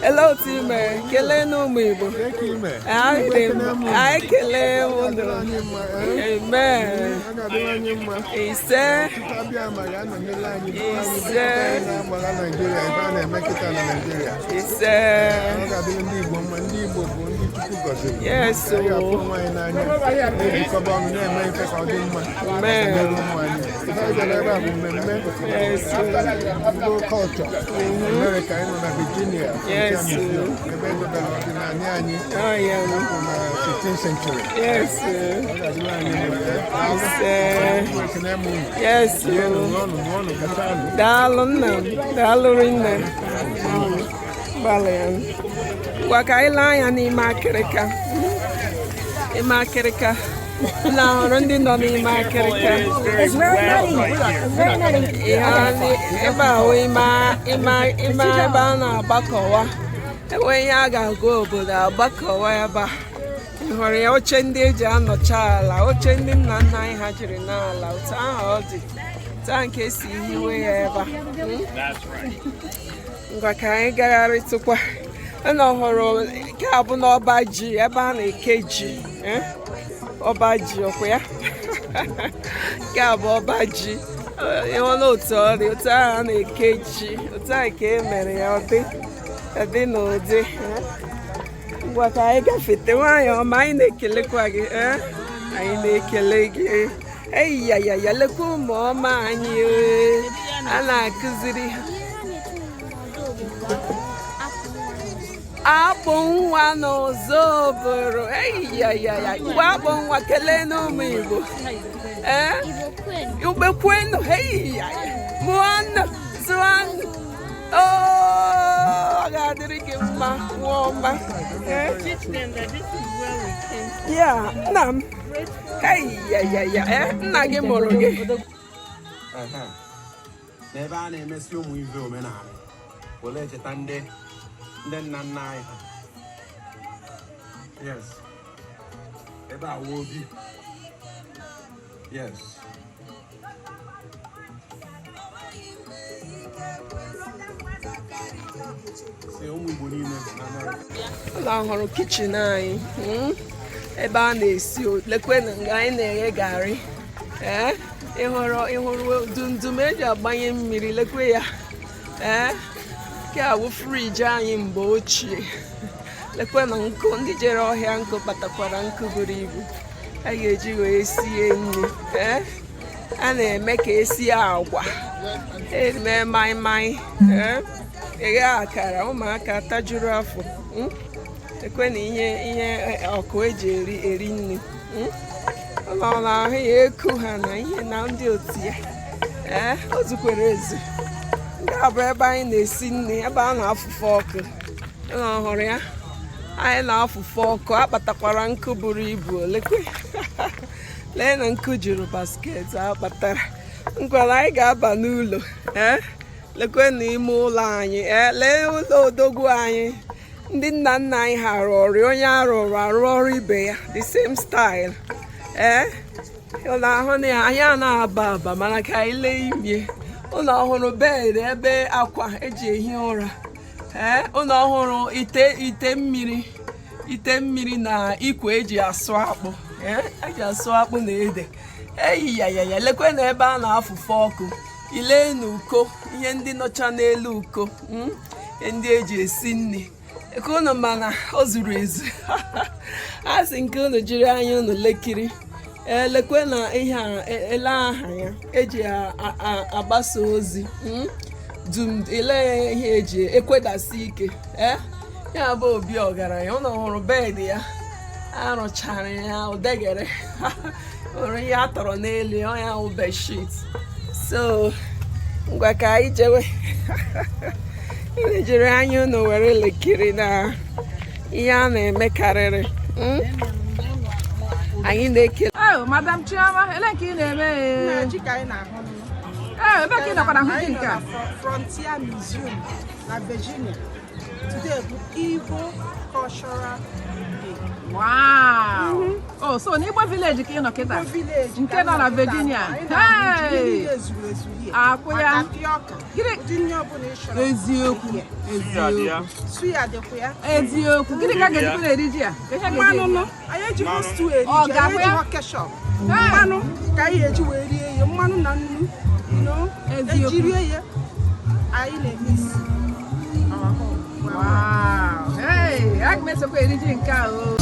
Hello, team. Kele no me, Igbo. I kele wono. Amen. Ise. Yes. America, Virginia. Yes. 15th century. Yes. Yes. Dalunna. Balian. Wakaila ni makirika. Imakirika. No, Rundi no ni makirika. It's very nutty. It's very nutty. Ima bana bakowa. When ya ga-go obodo agbakọwa ebe a hụrụ ya oche ndị eji anọcha ala oche ndị nna nna anyị ha jiri n'ala otu ahụ ọ dị taa nke esi hiwe ya ebe a ngwa ka anyị gagharịtụkwa na ọhụrụ nke a bụ n'ọba ji ebe a na-eke ji ọba ji ọkwa ya nke a bụ ọba ji ịhụ na otu ọ dị otu ahụ a na-eke ji otu ahụ ka e mere ya ọ dị dị n'ụdị ngwa ka anyị gafete nwanyị ọma anyị na-ekelekwa gị anyị na-ekele gị eyiyaya lekwa ụmụ ọma anyị a na-akụziri ha akpụ nwa n'ụzọ obodo eyiyaya ngwa akpụ nwa kelee n'ụmụ Igbo ubekwenu eyiyaya mụọnụ zụọnụ oh, God, did it give my woman? Teach them that this is where we came from. Yeah, Nam. Hey, yeah. Nagi Moroge. Never name is you, we will, man. Well, let it and then nine. Yes. About will be. Yes. Ụlọ ọhụrụ kichin anyị ebe a na-esi lekwe na nga anyị na-eghe garị ịhụrụ dundum eji agbanye mmiri lekwe ya nke a bụ friji anyị mgbe ochie lekwe na nkụ ndị jere ọhịa nkụ kpatakwara nkụ buru ibu a ga-eji wee sie nri a na-eme ka esi agwa eme maịmaị eghe akara ụmụaka tajuru afọ ekwe na ihe ọkụ eji eri nri ụlọ na-ahụ ya eku ha na ihe na ndị otu ya o zukwere ezu nke a bụ ebe anyị na-esi nri ebe a na-afụfe ọkụ ụlọ ọhụrụ ya anyị na-afụfe ọkụ akpatakwara nkụ buru ibu olekwe lee na nkụ juru basket akpatara nkwara anyị ga-aba n'ụlọ lekwe n'ime ụlọ anyị lee ụlọ odogwu anyị ndị nna nna anyị ha rụrụ onye arụrụ arụ ọrụ ibe ya the same style ụlọ ahụ na anyị a na-aba mana ka anyị lee imie ụlọ ọhụrụ bed ebe akwa eji ehi ụra ụlọ ọhụrụ ite mmiri na ikwe eji asụ akpụ eji asụ akpụ na ede eyiyaya lekwe na ebe a na-afụfe ọkụ ile n'uko ihe ndị nọcha n'elu uko ndị eji esi nri eke unu mana o zuru ezu a sị nke unu jiri anya unu lekiri lekwe na ihe ele aha ya eji agbasa ozi dum ile ihe eji ekwedasi ike ya bụ obi ọgaranya ụlọ hụrụ bed ya arụchara ya udegere hụrụ ihe a tọrọ n'elu ya bụ bedsheet so ngwa ka anyị jewe unu jiri anya unu were lekiri na ihe a na-eme karịrị anyị na-ekele Madam Chioma, ele nke ị na-eme Ji ka anyị na-ahụ ebe ka ị nakwa na ahụ ji nke a Frontier Museum na Virginia. Today bụ Igbo Cultural Day. Wow! Oh, so n'Igbo village ka ị nọ kịta? Nke nọ na Virginia. Hey! ezuru ezu here. Akwụ ya. Tapioca. Gịnị- Ụdị nri ọbụla ị chọrọ. Eziokwu. Eziokwu. Suya dịkwa ya. Eziokwu. Gịnị ka a ga-eji na-eri ji a? Mmanụ nụ. Anyị ejighị stew eri Ọ ji. ga-akwụ Anyị ya? ejighị ketchup. Mmanụ ka anyị eji wee rie ya. Mmanụ na nnu. Eziokwu. Eji rie ya. Anyị na-eme isi. Wow. Hey, aga m esokwa eri ji nke a o.